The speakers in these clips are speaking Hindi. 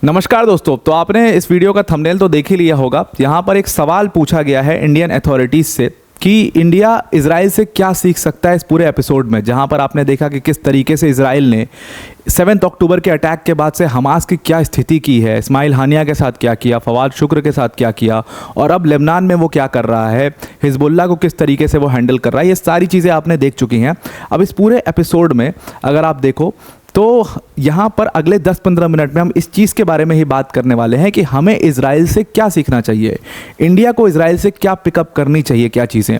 नमस्कार दोस्तों। तो आपने इस वीडियो का थंबनेल तो देख ही लिया होगा। यहाँ पर एक सवाल पूछा गया है इंडियन अथॉरिटीज़ से कि इंडिया इजराइल से क्या सीख सकता है इस पूरे एपिसोड में, जहाँ पर आपने देखा कि किस तरीके से इजराइल ने 7 अक्टूबर के अटैक के बाद से हमास की क्या स्थिति की है, इस्माइल हानिया के साथ क्या किया, फवाद शुक्र के साथ क्या किया और अब लेबनान में वो क्या कर रहा है, हिजबुल्लाह को किस तरीके से वो हैंडल कर रहा है। ये सारी चीज़ें आपने देख चुकी हैं। अब इस पूरे एपिसोड में अगर आप देखो तो यहाँ पर अगले 10-15 मिनट में हम इस चीज़ के बारे में ही बात करने वाले हैं कि हमें इजराइल से क्या सीखना चाहिए, इंडिया को इजराइल से क्या पिकअप करनी चाहिए, क्या चीज़ें।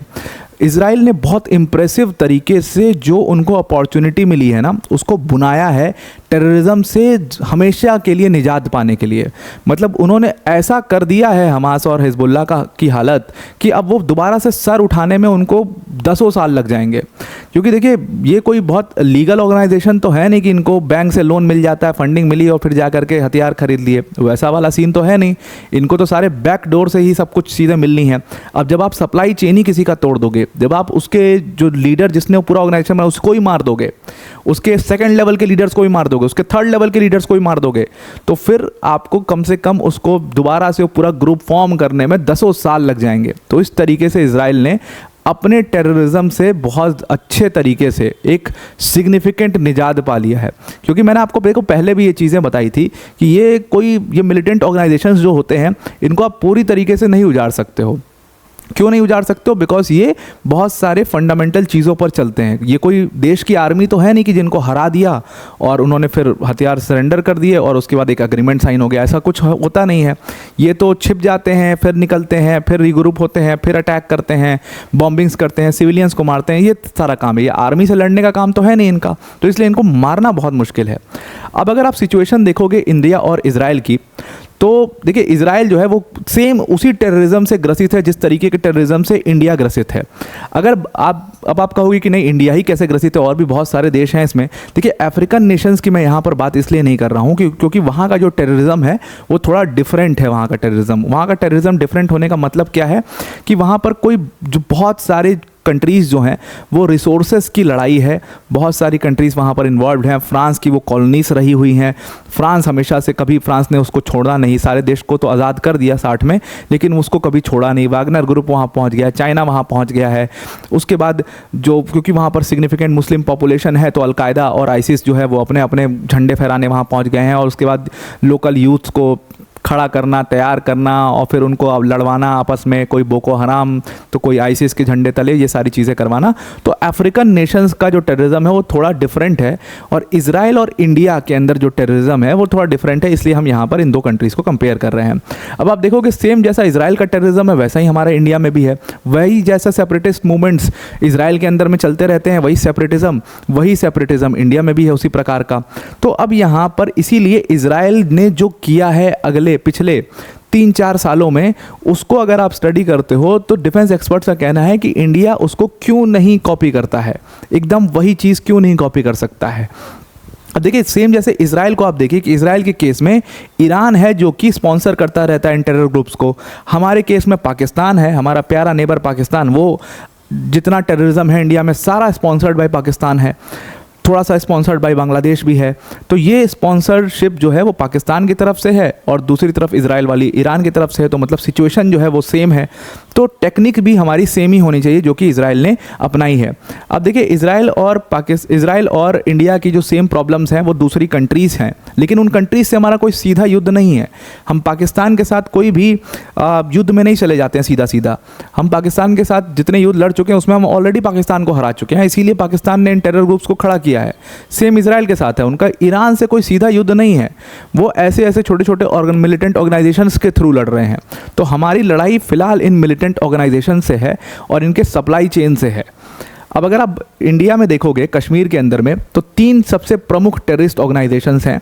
इजराइल ने बहुत इम्प्रेसिव तरीके से जो उनको अपॉर्चुनिटी मिली है ना, उसको बुनाया है टेररिज्म से हमेशा के लिए निजात पाने के लिए। मतलब उन्होंने ऐसा कर दिया है हमास और हिजबुल्लाह की हालत कि अब वो दोबारा से सर उठाने में उनको 10 साल लग जाएंगे। क्योंकि देखिए, ये कोई बहुत लीगल ऑर्गेनाइजेशन तो है नहीं कि इनको बैंक से लोन मिल जाता है, फंडिंग मिली और फिर जा करके हथियार खरीद लिए, वैसा वाला सीन तो है नहीं। इनको तो सारे बैक डोर से ही सब कुछ चीज़ें मिलनी है। अब जब आप सप्लाई चेन ही किसी का तोड़ दोगे, जब आप उसके जो लीडर जिसने वो पूरा ऑर्गेनाइजेशन बनाया उसको ही मार दोगे, उसके सेकंड लेवल के लीडर्स को ही मार दोगे, उसके थर्ड लेवल के लीडर्स को ही मार दोगे, तो फिर आपको कम से कम उसको दोबारा से वो पूरा ग्रुप फॉर्म करने में 10 साल लग जाएंगे। तो इस तरीके से इजराइल ने अपने टेररिज्म से बहुत अच्छे तरीके से एक सिग्निफिकेंट निजात पा लिया है। क्योंकि मैंने आपको देखो पहले भी ये चीज़ें बताई थी कि ये मिलिटेंट ऑर्गेनाइजेशंस जो होते हैं इनको आप पूरी तरीके से नहीं उजाड़ सकते हो। क्यों नहीं उजाड़ सकते हो? बिकॉज ये बहुत सारे फंडामेंटल चीज़ों पर चलते हैं। ये कोई देश की आर्मी तो है नहीं कि जिनको हरा दिया और उन्होंने फिर हथियार सरेंडर कर दिए और उसके बाद एक एग्रीमेंट साइन हो गया, ऐसा कुछ होता नहीं है। ये तो छिप जाते हैं, फिर निकलते हैं, फिर रीग्रुप होते हैं, फिर अटैक करते हैं, बॉम्बिंग्स करते हैं, सिविलियंस को मारते हैं। ये सारा काम है, ये आर्मी से लड़ने का काम तो है नहीं इनका, तो इसलिए इनको मारना बहुत मुश्किल है। अब अगर आप सिचुएशन देखोगे इंडिया और इजराइल की, तो देखिए इजराइल जो है वो सेम उसी टेररिज्म से ग्रसित है जिस तरीके के टेररिज्म से इंडिया ग्रसित है। अगर आप कहोगे कि नहीं इंडिया ही कैसे ग्रसित है, और भी बहुत सारे देश हैं इसमें। देखिए अफ्रीकन नेशंस की मैं यहाँ पर बात इसलिए नहीं कर रहा हूँ क्योंकि वहाँ का जो टेररिज्म है वो थोड़ा डिफरेंट है। वहाँ का टेररिज्म डिफरेंट होने का मतलब क्या है कि वहाँ पर कोई जो बहुत सारे कंट्रीज़ जो हैं वो रिसोर्सेज की लड़ाई है। बहुत सारी कंट्रीज़ वहाँ पर इन्वॉल्व हैं। फ्रांस की वो कॉलोनीज रही हुई हैं। फ्रांस हमेशा से कभी फ्रांस ने उसको छोड़ा नहीं। सारे देश को तो आज़ाद कर दिया 60 में, लेकिन उसको कभी छोड़ा नहीं। वागनर ग्रुप वहाँ पहुँच गया, चाइना वहाँ पहुँच गया है। उसके बाद जो क्योंकि वहाँ पर सिग्निफिकेंट मुस्लिम पॉपुलेशन है तो अलकायदा और आईसिस जो है वो अपने अपने झंडे फहराने वहाँ पहुँच गए हैं। और उसके बाद लोकल यूथ्स को खड़ा करना, तैयार करना और फिर उनको अब लड़वाना आपस में, कोई बोको हराम तो कोई आईसिस के झंडे तले, ये सारी चीज़ें करवाना। तो अफ्रीकन नेशंस का जो टेररिज्म है वो थोड़ा डिफरेंट है और इजराइल और इंडिया के अंदर जो टेररिज्म है वो थोड़ा डिफरेंट है। इसलिए हम यहाँ पर इन दो कंट्रीज़ को कंपेयर कर रहे हैं। अब आप देखोगे सेम जैसा इजराइल का टेररिज्म है वैसा ही हमारे इंडिया में भी है। वही जैसा सेपरेटिस्ट मूवमेंट्स इजराइल के अंदर में चलते रहते हैं, वही सेपरेटिज्म इंडिया में भी है उसी प्रकार का। तो अब यहाँ पर इसीलिए इजराइल ने जो किया है पिछले 3-4 सालों में, उसको अगर आप स्टडी करते हो तो डिफेंस एक्सपर्ट्स का कहना है कि इंडिया उसको क्यों नहीं कॉपी करता है, एकदम वही चीज़ क्यों नहीं कॉपी कर सकता है। अब देखिए सेम जैसे इजराइल को आप देखिए कि इजराइल के केस में ईरान है जो कि स्पॉन्सर करता रहता है इन टेरर ग्रुप्स को। हमारे केस में पाकिस्तान है, हमारा प्यारा नेबर पाकिस्तान, वो जितना टेररिज्म है इंडिया में सारा स्पॉन्सर्ड बाय पाकिस्तान है। थोड़ा सा स्पॉन्सर्ड बाय बांग्लादेश भी है। तो ये स्पॉन्सरशिप जो है वो पाकिस्तान की तरफ से है और दूसरी तरफ इजराइल वाली ईरान की तरफ से है। तो मतलब सिचुएशन जो है वो सेम है। तो टेक्निक भी हमारी सेम ही होनी चाहिए जो कि इजराइल ने अपनाई है। अब देखिए इजराइल और इंडिया की जो सेम प्रॉब्लम्स हैं वो दूसरी कंट्रीज़ हैं, लेकिन उन कंट्रीज़ से हमारा कोई सीधा युद्ध नहीं है। हम पाकिस्तान के साथ कोई भी युद्ध में नहीं चले जाते हैं सीधा। हम पाकिस्तान के साथ जितने युद्ध लड़ चुके हैं उसमें हम ऑलरेडी पाकिस्तान को हरा चुके हैं। इसीलिए पाकिस्तान ने इन टेरर ग्रुप्स को खड़ा किया है। सेम इजराइल के साथ है, उनका ईरान से कोई सीधा युद्ध नहीं है। वो ऐसे छोटे छोटे मिलिटेंट ऑर्गेनाइजेशंस के थ्रू लड़ रहे हैं। तो हमारी लड़ाई फिलहाल इन मिलिटेंट ऑर्गेनाइजेशन से है और इनके सप्लाई चेन से है। अब अगर आप इंडिया में देखोगे कश्मीर के अंदर में तो 3 सबसे प्रमुख टेररिस्ट ऑर्गेनाइजेशंस हैं।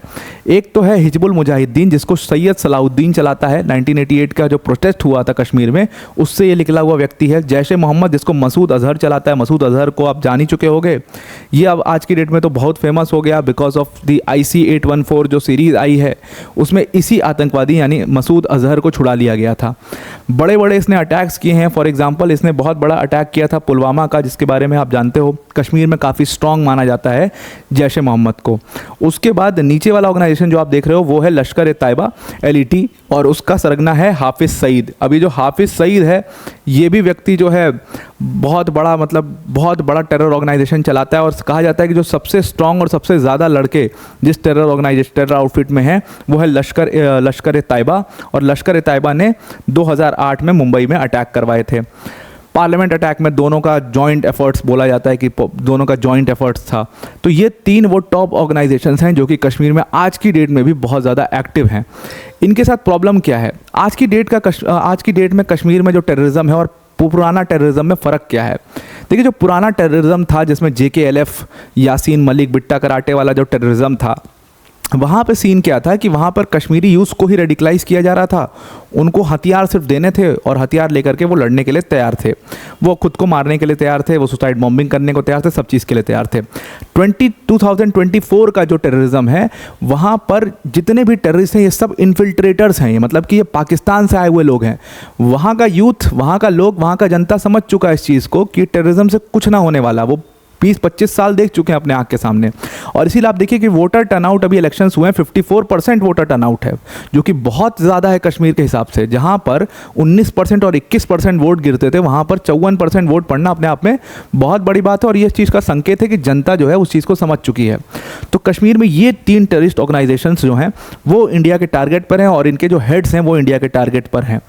एक तो है हिजबुल मुजाहिदीन जिसको सैयद सलाउद्दीन चलाता है। 1988 का जो प्रोटेस्ट हुआ था कश्मीर में उससे ये निकला हुआ व्यक्ति है। जैश ए मोहम्मद जिसको मसूद अजहर चलाता है। मसूद अजहर को आप जान ही चुके होंगे। ये अब आज की डेट में तो बहुत फेमस हो गया बिकॉज ऑफ दी IC 814 जो सीरीज़ आई है उसमें इसी आतंकवादी यानी मसूद अजहर को छुड़ा लिया गया था। बड़े बड़े इसने अटैक्स किए हैं। फॉर एग्जाम्पल इसने बहुत बड़ा अटैक किया था पुलवामा का, जिसके बारे में आप जानते हो कश्मीर में काफ़ी स्ट्रॉन्ग माना जाता है जैश ए मोहम्मद को। उसके बाद नीचे वाला ऑर्गेनाइजेशन जो आप देख रहे हो वो है लश्कर ए तैयबा LET, और उसका सरगना है हाफिज़ सईद। अभी जो हाफिज़ सईद है ये भी व्यक्ति जो है बहुत बड़ा टेरर ऑर्गेनाइजेशन चलाता है, और कहा जाता है कि जो सबसे स्ट्रॉन्ग और सबसे ज़्यादा लड़के जिस टेरर आउटफिट में हैं वो है लश्कर ए तैयबा। और लश्कर ए तैयबा ने 2008 में मुंबई में अटैक करवाए थे। पार्लियामेंट अटैक में दोनों का जॉइंट एफर्ट्स, बोला जाता है कि दोनों का जॉइंट एफर्ट्स था। तो ये 3 वो टॉप ऑर्गेनाइजेशंस हैं जो कि कश्मीर में आज की डेट में भी बहुत ज़्यादा एक्टिव हैं। इनके साथ प्रॉब्लम क्या है आज की डेट में कश्मीर में जो टेररिज्म है और पुराना टेररिज्म में फ़र्क क्या है? देखिए, जो पुराना टेररिज्म था जिसमें JKLF, यासीन मलिक, बिट्टा कराटे वाला जो टेररिज्म था, वहाँ पे सीन क्या था कि वहाँ पर कश्मीरी यूथ को ही रेडिकलाइज किया जा रहा था। उनको हथियार सिर्फ देने थे और हथियार लेकर के वो लड़ने के लिए तैयार थे, वो खुद को मारने के लिए तैयार थे, वो सुसाइड बॉम्बिंग करने को तैयार थे, सब चीज़ के लिए तैयार थे। 2024 का जो टेररिज्म है वहाँ पर जितने भी टेररिस्ट हैं ये सब इन्फिल्ट्रेटर्स हैं, ये मतलब कि ये पाकिस्तान से आए हुए लोग हैं। वहाँ का यूथ, वहाँ का लोग, वहाँ का जनता समझ चुका है इस चीज़ को कि टेररिज्म से कुछ ना होने वाला। वो 20-25 साल देख चुके हैं अपने आँख के सामने। और इसीलिए आप देखिए कि वोटर टर्नआउट, अभी इलेक्शंस हुए हैं, 54% वोटर टर्नआउट है, जो कि बहुत ज़्यादा है कश्मीर के हिसाब से। जहाँ पर 19% और 21% वोट गिरते थे, वहाँ पर 54% वोट पड़ना अपने आप में बहुत बड़ी बात है। और ये चीज़ का संकेत है कि जनता जो है उस चीज़ को समझ चुकी है। तो कश्मीर में ये 3 टेररिस्ट ऑर्गेनाइजेशंस जो हैं वो इंडिया के टारगेट पर हैं, और इनके जो हेड्स हैं वो इंडिया के टारगेट पर हैं।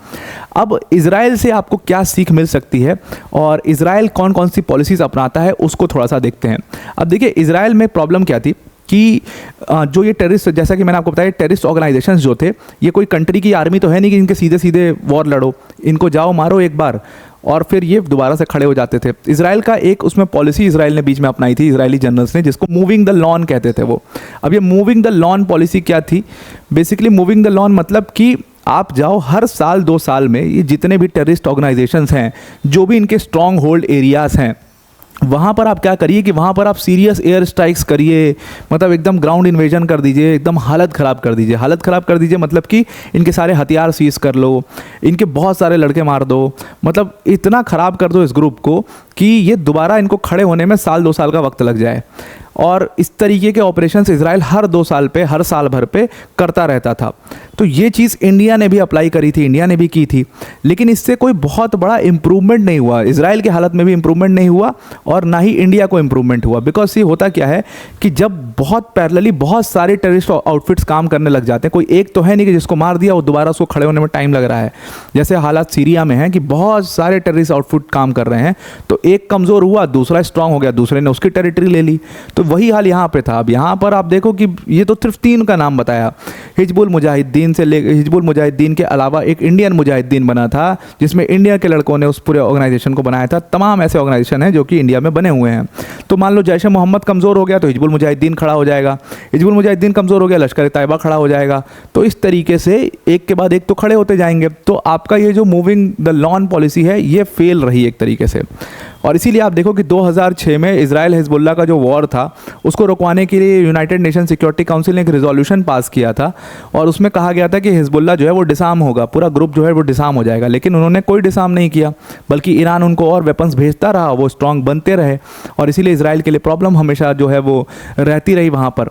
अब इजराइल से आपको क्या सीख मिल सकती है और इजराइल कौन कौन सी पॉलिसीज़ अपनाता है उसको थोड़ा सा देखते हैं। अब देखिए, इजराइल में प्रॉब्लम क्या थी कि जो ये टेररिस्ट, जैसा कि मैंने आपको बताया, टेररिस्ट ऑर्गेनाइजेशंस जो थे ये कोई कंट्री की आर्मी तो है नहीं कि इनके सीधे सीधे वॉर लड़ो, इनको जाओ मारो एक बार और फिर ये दोबारा से खड़े हो जाते थे। इजराइल का एक उसमें पॉलिसी इजराइल ने बीच में अपनाई थी, इजरायली जनरल्स ने, जिसको मूविंग द लॉन कहते थे वो। अब ये मूविंग द लॉन पॉलिसी क्या थी? बेसिकली मूविंग द लॉन मतलब कि आप जाओ हर साल 2 साल में ये जितने भी टेररिस्ट ऑर्गेनाइजेशंस हैं, जो भी इनके स्ट्रॉन्ग होल्ड एरियाज़ हैं, वहाँ पर आप क्या करिए कि वहाँ पर आप सीरियस एयर स्ट्राइक्स करिए, मतलब एकदम ग्राउंड इन्वेजन कर दीजिए, एकदम हालत ख़राब कर दीजिए, मतलब कि इनके सारे हथियार सीज कर लो, इनके बहुत सारे लड़के मार दो, मतलब इतना ख़राब कर दो इस ग्रुप को कि ये दोबारा इनको खड़े होने में 1-2 साल का वक्त लग जाए। और इस तरीके के ऑपरेशंस इजराइल हर 2 साल पे, हर साल भर पे करता रहता था। तो ये चीज़ इंडिया ने भी अप्लाई करी थी, इंडिया ने भी की थी, लेकिन इससे कोई बहुत बड़ा इम्प्रूवमेंट नहीं हुआ। इजराइल के हालत में भी इम्प्रूवमेंट नहीं हुआ और ना ही इंडिया को इम्प्रूवमेंट हुआ। बिकॉज ये होता क्या है कि जब बहुत पैरेलली बहुत सारे टेररिस्ट आउटफिट्स काम करने लग जाते हैं, कोई एक तो है नहीं कि जिसको मार दिया वो दोबारा उसको खड़े होने में टाइम लग रहा है। जैसे हालात सीरिया में हैं कि बहुत सारे टेररिस्ट आउटफिट काम कर रहे हैं, तो एक कमज़ोर हुआ, दूसरा स्ट्रांग हो गया, दूसरे ने उसकी टेरिटरी ले ली। तो वही हाल यहाँ पे था। अब यहाँ पर आप देखो कि ये तो सिर्फ 3 का नाम बताया, हिजबुल मुजाहिदीन के अलावा एक इंडियन मुजाहिदीन बना था जिसमें इंडिया के लड़कों ने उस पूरे ऑर्गेनाइजेशन को बनाया था। तमाम ऐसे ऑर्गेनाइजेशन हैं जो कि इंडिया में बने हुए हैं। तो मान लो जैश ए मोहम्मद कमज़ोर हो गया तो हिजबुल मुजाहिदीन खड़ा हो जाएगा, हिजबुल मुजाहिदीन कमज़ोर हो गया लश्कर ए तैयबा खड़ा हो जाएगा। तो इस तरीके से एक के बाद एक तो खड़े होते जाएंगे। तो आपका ये जो मूविंग द लॉन पॉलिसी है ये फेल रही एक तरीके से। और इसीलिए आप देखो कि 2006 में इजराइल हिजबुल्लाह का जो वॉर था उसको रुकवाने के लिए यूनाइटेड नेशन सिक्योरिटी काउंसिल ने एक रिजोल्यूशन पास किया था, और उसमें कहा गया था कि हिजबुल्लाह जो है वो डिसार्म होगा, पूरा ग्रुप जो है वो डिसार्म हो जाएगा। लेकिन उन्होंने कोई डिसार्म नहीं किया, बल्कि ईरान उनको और वेपन्स भेजता रहा, वो स्ट्रांग बनते रहे, और इसीलिए इजराइल के लिए प्रॉब्लम हमेशा जो है वो रहती रही वहाँ पर।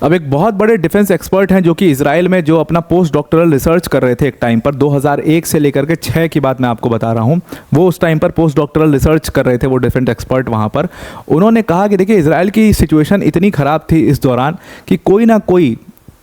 अब एक बहुत बड़े डिफेंस एक्सपर्ट हैं जो कि इजराइल में जो अपना पोस्ट डॉक्टरल रिसर्च कर रहे थे एक टाइम पर, 2001 से लेकर के 6 की बात मैं आपको बता रहा हूं, वो उस टाइम पर पोस्ट डॉक्टरल रिसर्च कर रहे थे वो डिफेंस एक्सपर्ट वहां पर। उन्होंने कहा कि देखिए इजराइल की सिचुएशन इतनी ख़राब थी इस दौरान कि कोई ना कोई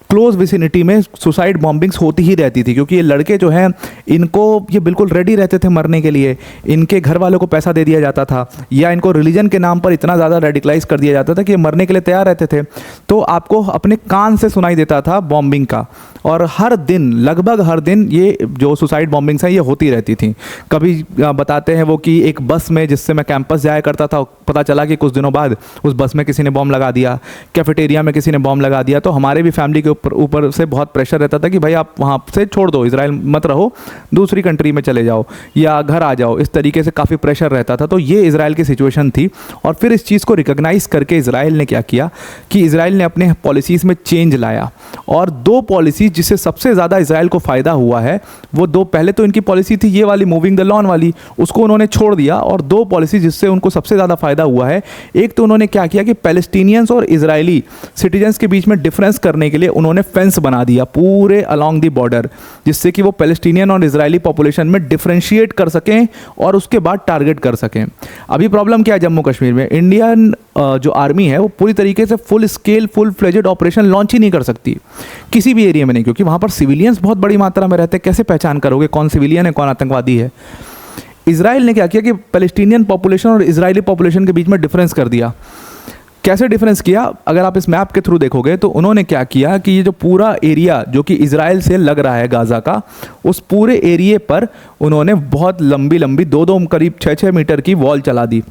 क्लोज विसिनिटी में सुसाइड बॉम्बिंग्स होती ही रहती थी, क्योंकि ये लड़के जो हैं इनको ये बिल्कुल रेडी रहते थे मरने के लिए। इनके घर वालों को पैसा दे दिया जाता था या इनको रिलीजन के नाम पर इतना ज़्यादा रेडिकलाइज कर दिया जाता था कि ये मरने के लिए तैयार रहते थे। तो आपको अपने कान से सुनाई देता था बॉम्बिंग का, और हर दिन, लगभग हर दिन ये जो सुसाइड बॉम्बिंग्स हैं ये होती रहती थी। कभी बताते हैं वो कि एक बस में जिससे मैं कैंपस जाया करता था, पता चला कि कुछ दिनों बाद उस बस में किसी ने बॉम्ब लगा दिया, कैफेटेरिया में किसी ने बॉम्ब लगा दिया। तो हमारे भी फैमिली के ऊपर से बहुत प्रेशर रहता था कि भाई आप वहाँ से छोड़ दो, इसराइल मत रहो, दूसरी कंट्री में चले जाओ या घर आ जाओ, इस तरीके से काफ़ी प्रेशर रहता था। तो ये इसराइल की सिचुएशन थी। और फिर इस चीज़ को रिकॉग्नाइज करके इसराइल ने क्या किया कि इसराइल ने अपने पॉलिसीज़ में चेंज लाया, और दो पॉलिसीज जिससे सबसे ज़्यादा इसराइल को फ़ायदा हुआ है वो दो, पहले तो इनकी पॉलिसी थी ये वाली मूविंग द लॉन वाली, उसको उन्होंने छोड़ दिया, और दो पॉलिसी जिससे उनको सबसे ज़्यादा फ़ायदा हुआ है, एक तो उन्होंने क्या किया कि पैलेस्टीनियंस और इजरायली सिटीजन्स के बीच में डिफरेंस करने के लिए उन्होंने फेंस बना दिया पूरे अलोंग दी बॉर्डर, जिससे कि वो पैलेस्टीनियन और इजरायली पॉपुलेशन में डिफरेंशिएट कर सकें और उसके बाद टारगेट कर सकें। अभी प्रॉब्लम क्या है जम्मू कश्मीर में, इंडियन जो आर्मी है वो पूरी तरीके से full scale full fledged operation launch ही नहीं कर सकती किसी भी एरिया में, नहीं, क्योंकि वहाँ पर सिविलियंस बहुत बड़ी मात्रा में रहते हैं। कैसे पहचान करोगे कौन सिविलियन है कौन आतंकवादी है? इसराइल ने क्या किया कि पैलेस्टीनियन पॉपुलेशन और इजरायली पॉपुलेशन के बीच में डिफरेंस कर दिया। कैसे डिफरेंस किया? अगर आप इस मैप के थ्रू देखोगे तो उन्होंने क्या किया कि ये जो पूरा एरिया जो कि इजराइल से लग रहा है गाज़ा का, उस पूरे एरिया पर उन्होंने बहुत लंबी लंबी 2-2 करीब 6-6 मीटर की वॉल चला दी।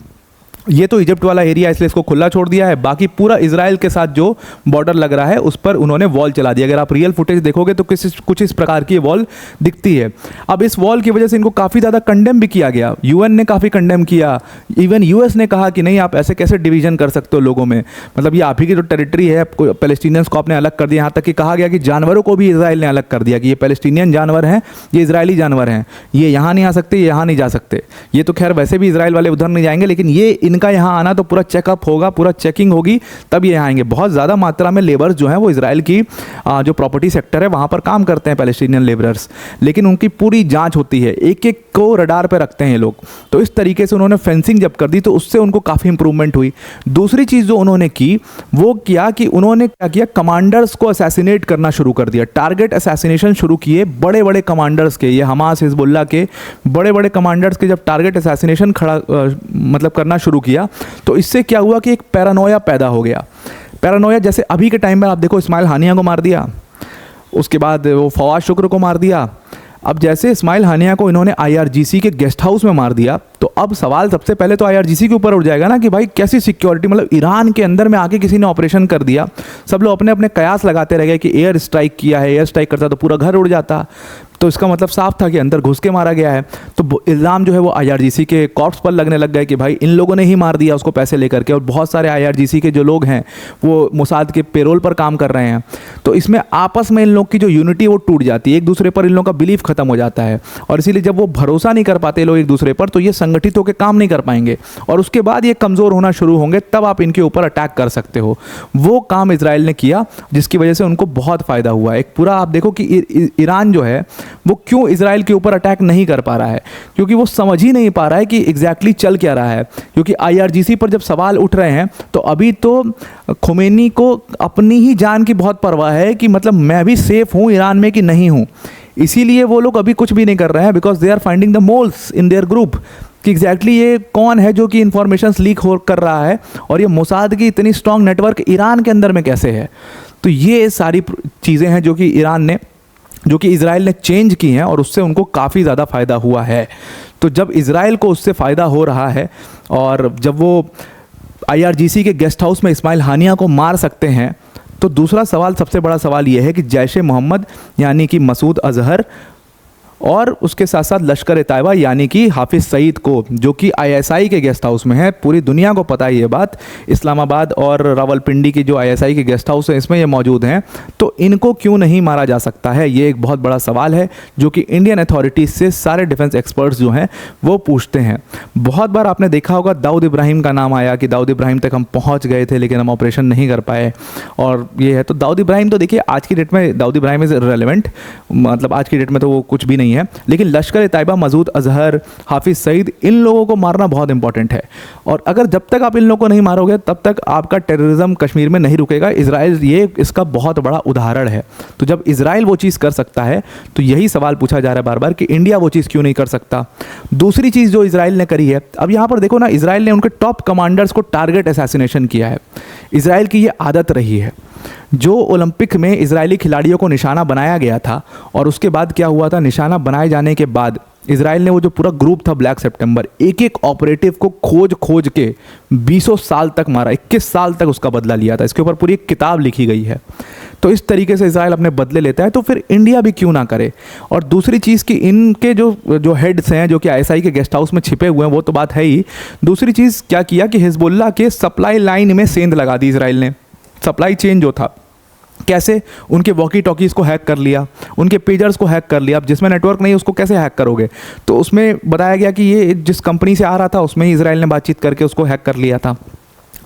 ये तो इजिप्ट वाला एरिया इसलिए इसको खुला छोड़ दिया है, बाकी पूरा इजराइल के साथ जो बॉर्डर लग रहा है उस पर उन्होंने वॉल चला दी। अगर आप रियल फुटेज देखोगे तो कुछ इस प्रकार की वॉल दिखती है। अब इस वॉल की वजह से इनको काफ़ी ज़्यादा कंडेम भी किया गया, यूएन ने काफ़ी कंडेम किया, इवन यूएस ने कहा कि नहीं आप ऐसे कैसे डिवीजन कर सकते हो लोगों में, मतलब ये आप ही की जो टेरिटरी है, पैलेस्टीनियंस को आपने अलग कर दिया। यहाँ तक कि कहा गया कि जानवरों को भी इसराइल ने अलग कर दिया कि ये पैलेस्टीनियन जानवर हैं, ये इजरायली जानवर हैं, ये यहाँ नहीं आ सकते, ये यहाँ नहीं जा सकते। ये तो खैर वैसे भी इसराइल वाले उधर नहीं जाएंगे, लेकिन ये इनका यहाँ आना तो पूरा चेकअप होगा, पूरा चेकिंग होगी, तब ये यहाँ आएंगे। बहुत ज़्यादा मात्रा में लेबर्स जो हैं वो इसराइल की जो प्रॉपर्टी सेक्टर है वहाँ पर काम करते हैं पैलेस्टीनियन लेबरर्स, लेकिन उनकी पूरी जांच होती है, एक एक को रडार पे रखते हैं ये लोग। तो इस तरीके से उन्होंने फेंसिंग जब कर दी तो उससे उनको काफ़ी इंप्रूवमेंट हुई। दूसरी चीज़ जो उन्होंने की वो किया कि उन्होंने क्या किया, कमांडर्स को असैसिनेट करना शुरू कर दिया, टारगेट असैसिनेशन शुरू किए बड़े बड़े कमांडर्स के, ये हमास हिजबुल्लाह के बड़े बड़े कमांडर्स के जब टारगेट असैसिनेशन मतलब करना शुरू किया तो इससे क्या हुआ कि एक पैरानोया पैदा हो गया। पैरानोया जैसे अभी के टाइम में आप देखो इस्माइल हानिया को मार दिया, उसके बाद वो फवाद शुक्र को मार दिया, अब जैसे इस्माइल हानिया को इन्होंने आईआरजीसी के गेस्ट हाउस में मार दिया तो अब सवाल सबसे पहले तो आईआरजीसी के ऊपर उठ जाएगा ना कि भाई कैसी सिक्योरिटी, मतलब ईरान के अंदर में आके किसी ने ऑपरेशन कर दिया, सब लोग अपने अपने कयास लगाते रह गए कि एयर स्ट्राइक किया है, एयर स्ट्राइक करता तो पूरा घर उड़ जाता, तो इसका मतलब साफ था कि अंदर घुस के मारा गया है। तो इल्ज़ाम जो है वो आईआरजीसी के कॉर्प्स पर लगने लग गए कि भाई इन लोगों ने ही मार दिया उसको पैसे लेकर के, और बहुत सारे आईआरजीसी के जो लोग हैं वो मोसाद के पेरोल पर काम कर रहे हैं। तो इसमें आपस में इन लोग की जो यूनिटी वो टूट जाती है, एक दूसरे पर इन लोगों का बिलीफ खत्म हो जाता है, और इसीलिए जब वो भरोसा नहीं कर पाते लोग एक दूसरे पर तो ये संगठित होकर काम नहीं कर पाएंगे, और उसके बाद ये कमज़ोर होना शुरू होंगे, तब आप इनके ऊपर अटैक कर सकते हो। वो काम इजराइल ने किया जिसकी वजह से उनको बहुत फ़ायदा हुआ। एक पूरा आप देखो कि ईरान जो है वो क्यों इजराइल के ऊपर अटैक नहीं कर पा रहा है, क्योंकि वो समझ ही नहीं पा रहा है कि एग्जैक्टली चल क्या रहा है। क्योंकि आईआरजीसी पर जब सवाल उठ रहे हैं तो अभी तो खुमैनी को अपनी ही जान की बहुत परवाह है कि मतलब मैं भी सेफ हूँ ईरान में कि नहीं हूँ, इसीलिए वो लोग अभी कुछ भी नहीं कर रहे हैं, because they are finding the moles in their group कि एग्जैक्टली ये कौन है जो कि इन्फॉर्मेशन लीक हो कर रहा है, और ये मोसाद की इतनी स्ट्रॉन्ग नेटवर्क ईरान के अंदर में कैसे है। तो ये सारी चीज़ें हैं जो कि इजराइल ने चेंज की हैं और उससे उनको काफ़ी ज़्यादा फ़ायदा हुआ है। तो जब इजराइल को उससे फ़ायदा हो रहा है और जब वो आईआरजीसी के गेस्ट हाउस में इस्माइल हानिया को मार सकते हैं, तो दूसरा सवाल, सबसे बड़ा सवाल ये है कि जैश ए मोहम्मद यानी कि मसूद अजहर और उसके साथ साथ लश्कर ए तैयबा यानी कि हाफिज़ सईद को, जो कि आईएसआई के गेस्ट हाउस में है, पूरी दुनिया को पता है ये बात, इस्लामाबाद और रावलपिंडी की जो आईएसआई के गेस्ट हाउस है इसमें ये मौजूद हैं, तो इनको क्यों नहीं मारा जा सकता है, ये एक बहुत बड़ा सवाल है जो कि इंडियन अथॉरिटीज़ से सारे डिफेंस एक्सपर्ट्स जो हैं वो पूछते हैं। बहुत बार आपने देखा होगा दाऊद इब्राहिम का नाम आया कि दाऊद इब्राहिम तक हम पहुँच गए थे लेकिन हम ऑपरेशन नहीं कर पाए, और ये है। तो दाऊद इब्राहिम तो देखिए आज की डेट में दाऊद इब्राहिम इज़ इररिलेवेंट, मतलब आज की डेट में तो वो कुछ भी नहीं है, लेकिन लश्कर ए तैयबा, मसूद अजहर, हाफिज़ सईद, इन लोगों को मारना बहुत इंपॉर्टेंट है। और अगर जब तक आप इन लोगों को नहीं मारोगे तब तक आपका टेररिज्म कश्मीर में नहीं रुकेगा। इजराइल ये इसका बहुत बड़ा उदाहरण है। तो जब इजराइल वो चीज़ कर सकता है तो यही सवाल पूछा जा रहा है बार बार कि इंडिया वो चीज़ क्यों नहीं कर सकता। दूसरी चीज़ जो इजराइल ने करी है, अब यहाँ पर देखो ना, इजराइल ने उनके टॉप कमांडर्स को टारगेट असैसिनेशन किया है। इजराइल की ये आदत रही है। जो ओलंपिक में इजरायली खिलाड़ियों को निशाना बनाया गया था और उसके बाद क्या हुआ था, निशाना बनाए जाने के बाद इजराइल ने वो जो पूरा ग्रुप था ब्लैक सितंबर, एक एक ऑपरेटिव को खोज के 20 साल तक मारा, 21 साल तक उसका बदला लिया था। इसके ऊपर पूरी एक किताब लिखी गई है। तो इस तरीके से इसराइल अपने बदले लेता है, तो फिर इंडिया भी क्यों ना करे। और दूसरी चीज़ कि इनके जो हेड्स हैं जो कि आईएसआई के गेस्ट हाउस में छिपे हुए हैं वो तो बात है ही, दूसरी चीज़ क्या किया कि हिजबुल्लाह के सप्लाई लाइन में सेंध लगा दी इसराइल ने। सप्लाई चेन जो था, कैसे, उनके वॉकी टॉकीज़ को हैक कर लिया, उनके पेजर्स को हैक कर लिया। अब जिसमें नेटवर्क नहीं उसको कैसे हैक करोगे, तो उसमें बताया गया कि ये जिस कंपनी से आ रहा था उसमें ही इसराइल ने बातचीत करके उसको हैक कर लिया था।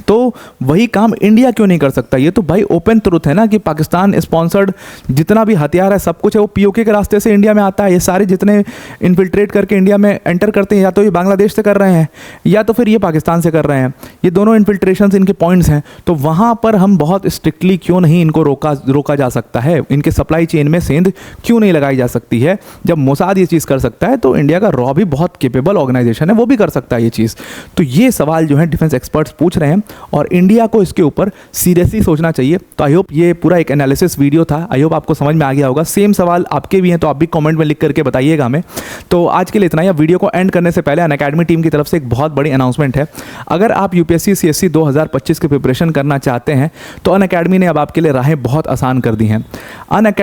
तो वही काम इंडिया क्यों नहीं कर सकता। ये तो भाई ओपन ट्रुथ है ना कि पाकिस्तान स्पॉन्सर्ड जितना भी हथियार है सब कुछ है वो पीओके के रास्ते से इंडिया में आता है। ये सारे जितने इन्फिल्ट्रेट करके इंडिया में एंटर करते हैं या तो ये बांग्लादेश से कर रहे हैं या तो फिर ये पाकिस्तान से कर रहे हैं। ये दोनों इन्फिल्ट्रेशन इनके पॉइंट्स हैं। तो वहाँ पर हम बहुत स्ट्रिक्टली क्यों नहीं इनको रोका जा सकता है, इनके सप्लाई चेन में सेंध क्यों नहीं लगाई जा सकती है। जब मोसाद ये चीज़ कर सकता है तो इंडिया का रॉ भी बहुत केपेबल ऑर्गेनाइजेशन है, वो भी कर सकता है ये चीज़। तो ये सवाल जो है डिफेंस एक्सपर्ट्स पूछ रहे हैं और इंडिया को इसके ऊपर सीरियसली सोचना चाहिए। तो आई होप ये पूरा एक एनालिसिस वीडियो था, आई होप आपको समझ में आ गया होगा। सेम सवाल आपके भी हैं तो आप भी कमेंट में लिख करके बताइएगा हमें। तो आज के लिए इतना ही। वीडियो को एंड करने से पहले अनअकैडमी टीम की तरफ से एक बहुत बड़ी अनाउंसमेंट है। अगर आप यूपीएससी सीएससी 2025 की प्रिपरेशन करना चाहते हैं तो अनअकैडमी ने अब आपके लिए राहें बहुत आसान कर दी हैं।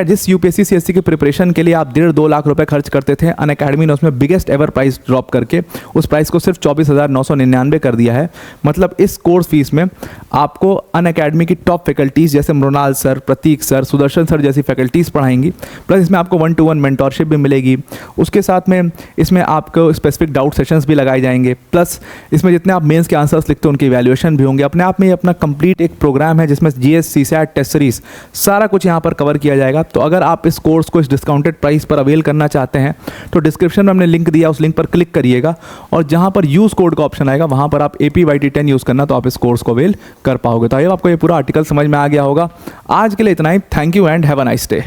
जिस यूपीएससी सीएससी की प्रिपरेशन के लिए आप 1.5-2 लाख रुपए खर्च करते थे, अनअकैडमी ने उसमें बिगेस्ट एवर प्राइस ड्रॉप करके उस प्राइस को सिर्फ 24,999 कर दिया है। मतलब इस कोर्स फीस में आपको अनअकैडमी की टॉप फैकल्टीज़ जैसे मृणाल सर, प्रतीक सर, सुदर्शन सर जैसी फैकल्टीज़ पढ़ाएंगी। प्लस इसमें आपको 1-to-1 मेंटोरशिप भी मिलेगी। उसके साथ में इसमें आपको स्पेसिफिक डाउट सेशंस भी लगाए जाएंगे। प्लस इसमें जितने आप मेंस के आंसर्स लिखते हो उनकी वैल्यूएशन भी होंगे। अपने आप में ये अपना कंप्लीट एक प्रोग्राम है जिसमें जीएस, सीसैट, टेस्ट सीरीज सारा कुछ यहाँ पर कवर किया जाएगा। तो अगर आप इस कोर्स को इस डिस्काउंटेड प्राइस पर अवेल करना चाहते हैं तो डिस्क्रिप्शन में हमने लिंक दिया, उस लिंक पर क्लिक करिएगा और जहाँ पर यूज़ कोड का ऑप्शन आएगा वहाँ पर आप APYT10 यूज़ करना, तो आप इस कोर्स को अवेल कर पाओगे। तो आइए आपको ये पूरा आर्टिकल समझ में आ गया होगा। आज के लिए इतना ही। Thank you and have a nice day.